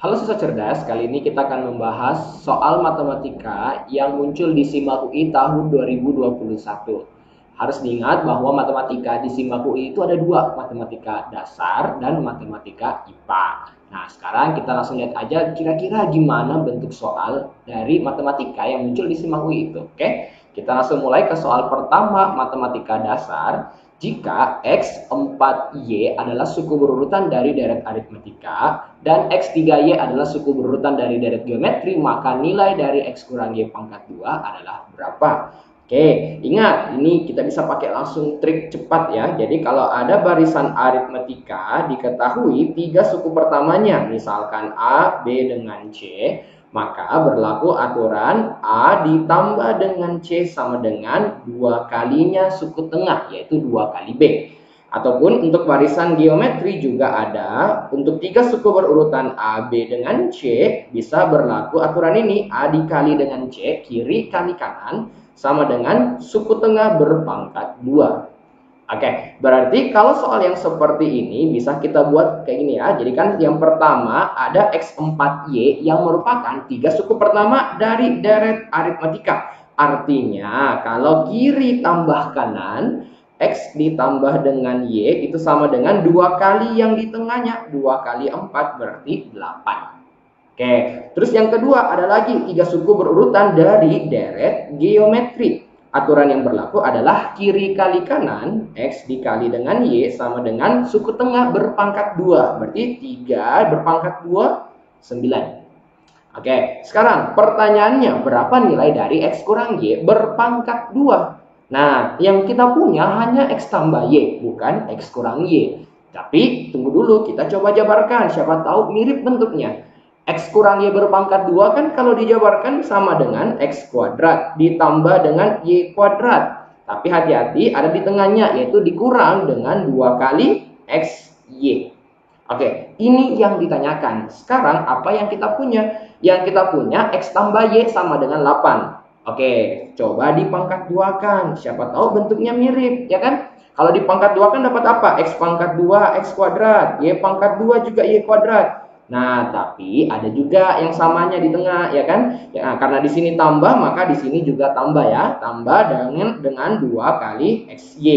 Halo siswa cerdas, kali ini kita akan membahas soal matematika yang muncul di SIMAK UI tahun 2021. Harus diingat bahwa matematika di SIMAK UI itu ada dua, matematika dasar dan matematika IPA. Nah, sekarang kita langsung lihat aja kira-kira gimana bentuk soal dari matematika yang muncul di SIMAK UI itu. Oke, kita langsung mulai ke soal pertama, matematika dasar. Jika X4Y adalah suku berurutan dari deret aritmetika dan X3Y adalah suku berurutan dari deret geometri, maka nilai dari X kurang Y pangkat 2 adalah berapa? Oke, ingat, ini kita bisa pakai langsung trik cepat ya. Jadi kalau ada barisan aritmetika, diketahui 3 suku pertamanya, misalkan A, B dengan C, maka berlaku aturan A ditambah dengan C sama dengan 2 kalinya suku tengah, yaitu 2 kali B. Ataupun untuk barisan geometri juga ada, untuk 3 suku berurutan A, B dengan C, bisa berlaku aturan ini, A dikali dengan C, kiri kali kanan, sama dengan suku tengah berpangkat 2. Oke, berarti kalau soal yang seperti ini bisa kita buat kayak gini ya. Jadi kan yang pertama ada X4Y yang merupakan 3 suku pertama dari deret aritmetika. Artinya kalau kiri tambah kanan, X ditambah dengan Y itu sama dengan 2 kali yang di tengahnya. 2 kali 4 berarti 8. Oke, terus yang kedua ada lagi 3 suku berurutan dari deret geometri. Aturan yang berlaku adalah kiri kali kanan, X dikali dengan Y sama dengan suku tengah berpangkat 2. Berarti 3 berpangkat 2, 9. Oke, sekarang pertanyaannya berapa nilai dari X kurang Y berpangkat 2? Nah, yang kita punya hanya X tambah Y, bukan X kurang Y. Tapi tunggu dulu, kita coba jabarkan, siapa tahu mirip bentuknya. X kurang Y berpangkat 2 kan kalau dijabarkan sama dengan X kuadrat ditambah dengan Y kuadrat. Tapi hati-hati ada di tengahnya, yaitu dikurang dengan 2 kali XY. Oke, ini yang ditanyakan. Sekarang apa yang kita punya? Yang kita punya X tambah Y sama dengan 8. Oke, coba dipangkat 2 kan. Siapa tahu bentuknya mirip, ya kan? Kalau dipangkat 2 kan dapat apa? X pangkat 2 X kuadrat, Y pangkat 2 juga Y kuadrat. Nah, tapi ada juga yang samanya di tengah, ya kan? Ya, karena di sini tambah, maka di sini juga tambah ya. Tambah dengan 2 kali XY.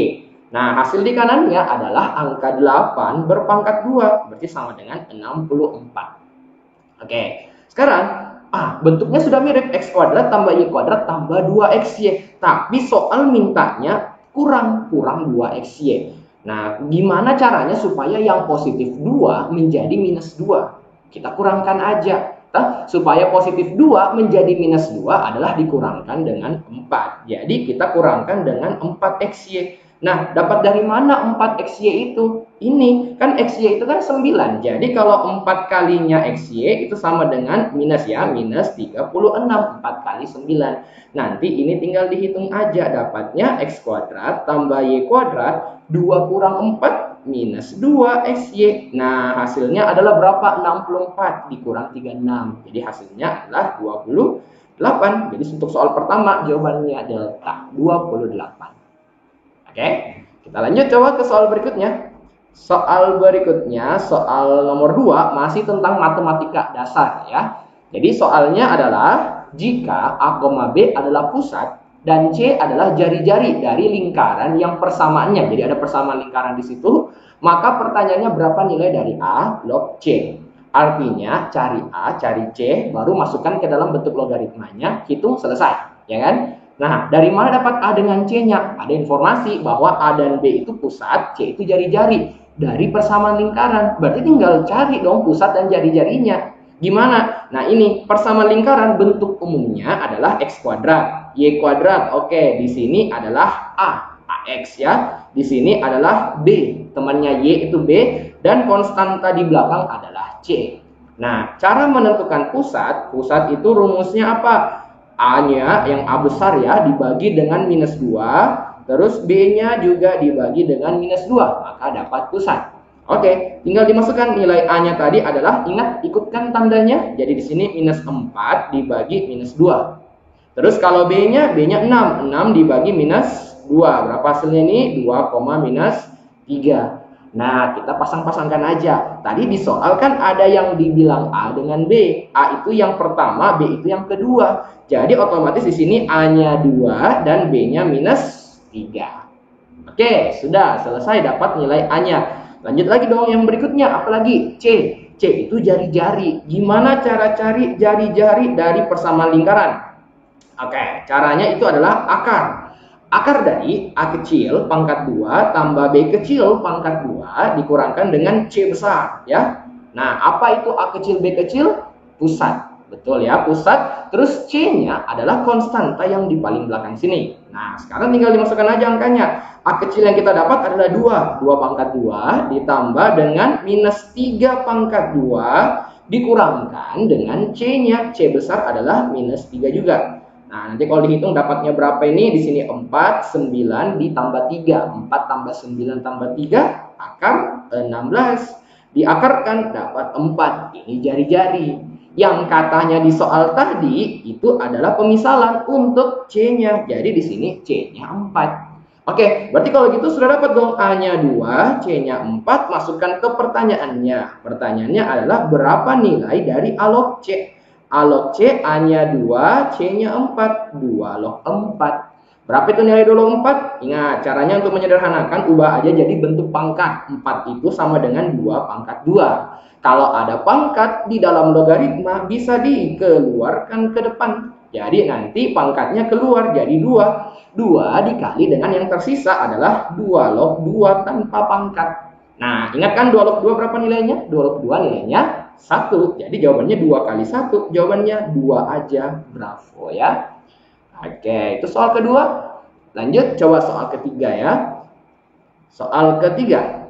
Nah, hasil di kanannya adalah angka 8 berpangkat 2. Berarti sama dengan 64. Oke, sekarang bentuknya sudah mirip. X kuadrat tambah Y kuadrat tambah 2XY. Tapi soal mintanya kurang 2XY. Nah, gimana caranya supaya yang positif 2 menjadi minus 2? Kita kurangkan aja. Supaya positif 2 menjadi minus 2 adalah dikurangkan dengan 4. Jadi kita kurangkan dengan 4XY. Nah, dapat dari mana 4XY itu? Ini, kan XY itu kan 9. Jadi kalau 4 kalinya XY itu sama dengan minus ya, minus 36. 4 kali 9. Nanti ini tinggal dihitung aja. Dapatnya X kuadrat tambah Y kuadrat. 2 kurang 4 minus 2XY. Nah, hasilnya adalah berapa? 64 dikurang 36. Jadi hasilnya adalah 28. Jadi untuk soal pertama jawabannya delta 28. Oke, kita lanjut coba ke soal berikutnya. Soal berikutnya, soal nomor 2 masih tentang matematika dasar ya. Jadi soalnya adalah jika A, B adalah pusat dan C adalah jari-jari dari lingkaran yang persamaannya. Jadi ada persamaan lingkaran di situ, maka pertanyaannya berapa nilai dari A log C? Artinya cari A, cari C, baru masukkan ke dalam bentuk logaritmanya, hitung selesai, ya kan? Nah, dari mana dapat A dengan C-nya? Ada informasi bahwa A dan B itu pusat, C itu jari-jari. Dari persamaan lingkaran, berarti tinggal cari dong pusat dan jari-jarinya. Gimana? Nah, ini persamaan lingkaran bentuk umumnya adalah X kuadrat, Y kuadrat. Oke, di sini adalah A, AX ya. Di sini adalah B, temannya Y itu B, dan konstanta di belakang adalah C. Nah, cara menentukan pusat itu rumusnya apa? A-nya yang A besar ya dibagi dengan minus 2, terus B-nya juga dibagi dengan minus 2, maka dapat pusat. Oke, tinggal dimasukkan nilai A-nya tadi adalah, ingat ikutkan tandanya, jadi di sini minus 4 dibagi minus 2. Terus kalau B-nya 6 dibagi minus 2, berapa hasilnya ini? 2, minus 3. Nah, kita pasang-pasangkan aja. Tadi di soal kan ada yang dibilang A dengan B. A itu yang pertama, B itu yang kedua. Jadi otomatis di sini A-nya 2 dan B-nya minus 3. Oke, sudah selesai dapat nilai A-nya. Lanjut lagi dong yang berikutnya, apalagi C. C itu jari-jari. Gimana cara cari jari-jari dari persamaan lingkaran? Oke, caranya itu adalah akar. Akar dari A kecil pangkat 2 tambah B kecil pangkat 2 dikurangkan dengan C besar, ya. Nah, apa itu A kecil B kecil? Pusat. Betul ya, pusat. Terus C-nya adalah konstanta yang di paling belakang sini. Nah, sekarang tinggal dimasukkan aja angkanya. A kecil yang kita dapat adalah 2. 2 pangkat 2 ditambah dengan minus 3 pangkat 2 dikurangkan dengan C-nya. C besar adalah minus 3 juga. Nah, nanti kalau dihitung dapatnya berapa ini? Di sini 4, 9 ditambah 3. 4 tambah 9 tambah 3, akar 16. Diakarkan dapat 4. Ini jari-jari. Yang katanya di soal tadi itu adalah pemisalan untuk C-nya. Jadi di sini C-nya 4. Oke, berarti kalau gitu sudah dapat dong A-nya 2, C-nya 4. Masukkan ke pertanyaannya. Pertanyaannya adalah berapa nilai dari A log C? A log C, A-nya 2, C-nya 4. 2 log 4. Berapa itu nilai 2 log 4? Ingat, caranya untuk menyederhanakan, ubah aja jadi bentuk pangkat. 4 itu sama dengan 2 pangkat 2. Kalau ada pangkat di dalam logaritma, bisa dikeluarkan ke depan. Jadi nanti pangkatnya keluar jadi 2. 2 dikali dengan yang tersisa adalah 2 log 2 tanpa pangkat. Nah, ingat kan 2 log 2 berapa nilainya? 2 log 2 nilainya 1. Jadi jawabannya 2 kali 1. Jawabannya 2 aja. Bravo ya. Oke, itu soal kedua. Lanjut coba soal ketiga ya. Soal ketiga.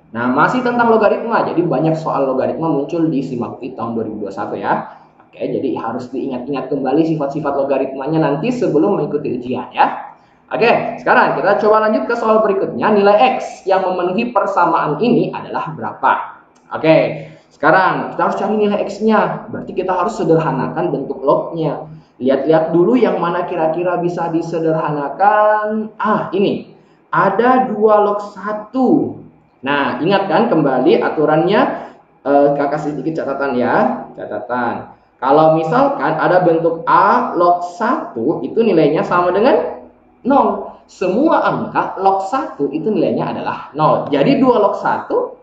Nah, masih tentang logaritma. Jadi banyak soal logaritma muncul di SIMAK UI tahun 2021 ya. Oke, jadi harus diingat-ingat kembali sifat-sifat logaritmanya nanti sebelum mengikuti ujian ya. Oke, sekarang kita coba lanjut ke soal berikutnya. Nilai X yang memenuhi persamaan ini adalah berapa? Oke, sekarang kita harus cari nilai X-nya. Berarti kita harus sederhanakan bentuk lognya. Lihat-lihat dulu yang mana kira-kira bisa disederhanakan. Ah, ini. Ada 2 log 1. Nah, ingat kan kembali aturannya. Kakak sedikit catatan ya. Catatan. Kalau misalkan ada bentuk A log 1, itu nilainya sama dengan 0. Semua angka log 1 itu nilainya adalah 0. Jadi 2 log 1,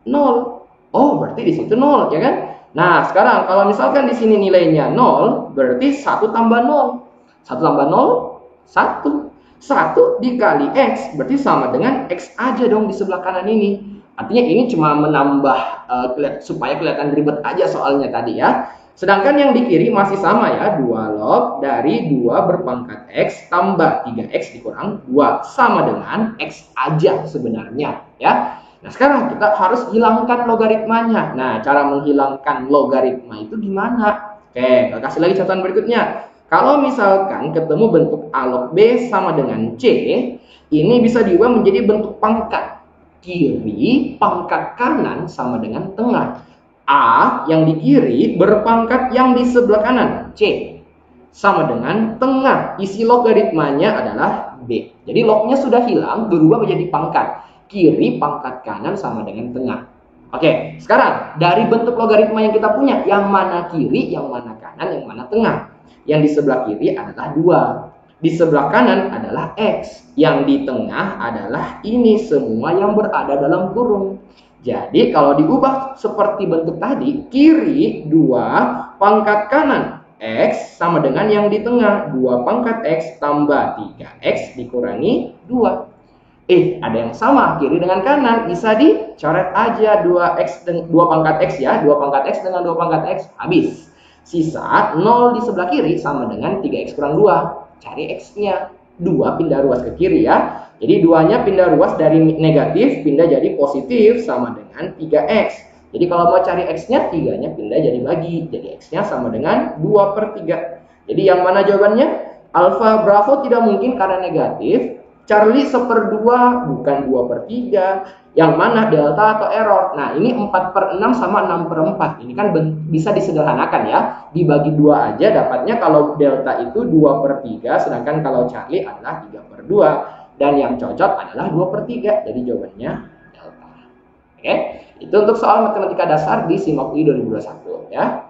0. Oh, berarti di situ 0, ya kan? Nah, sekarang kalau misalkan di sini nilainya 0, berarti 1 tambah 0. 1 tambah 0, 1. 1 dikali X, berarti sama dengan X aja dong di sebelah kanan ini. Artinya ini cuma menambah supaya kelihatan ribet aja soalnya tadi ya. Sedangkan yang di kiri masih sama ya, 2 log dari 2 berpangkat X tambah 3X dikurang 2. Sama dengan X aja sebenarnya ya. Nah, sekarang kita harus hilangkan logaritmanya. Nah, cara menghilangkan logaritma itu gimana? Oke, kita kasih lagi catatan berikutnya. Kalau misalkan ketemu bentuk A log B sama dengan C, ini bisa diubah menjadi bentuk pangkat. Kiri pangkat kanan sama dengan tengah. A yang di kiri berpangkat yang di sebelah kanan, C, sama dengan tengah. Isi logaritmanya adalah B. Jadi lognya sudah hilang, berubah menjadi pangkat. Kiri pangkat kanan sama dengan tengah. Oke, sekarang dari bentuk logaritma yang kita punya, yang mana kiri, yang mana kanan, yang mana tengah. Yang di sebelah kiri adalah 2. Di sebelah kanan adalah X. Yang di tengah adalah ini semua yang berada dalam kurung. Jadi kalau diubah seperti bentuk tadi, kiri 2 pangkat kanan X sama dengan yang di tengah 2 pangkat X tambah 3X dikurangi 2. Ada yang sama kiri dengan kanan, bisa dicoret aja 2X dan 2 pangkat X ya, 2 pangkat X dengan 2 pangkat X, habis. Sisa 0 di sebelah kiri sama dengan 3X kurang 2. Cari X-nya. 2 pindah ruas ke kiri ya. Jadi 2-nya pindah ruas dari negatif pindah jadi positif sama dengan 3X. Jadi kalau mau cari X-nya, 3-nya pindah jadi bagi. Jadi X-nya sama dengan 2/3. Jadi yang mana jawabannya? Alfa Bravo tidak mungkin karena negatif. Charlie 1/2 bukan 2/3. Yang mana delta atau error? Nah, ini 4/6 sama 6/4. Ini kan bisa disederhanakan ya. Dibagi 2 aja dapatnya kalau delta itu 2/3. Sedangkan kalau Charlie adalah 3/2. Dan yang cocok adalah 2/3. Jadi jawabannya delta. Oke, itu untuk soal matematika dasar di SIMAK UI 2021 ya.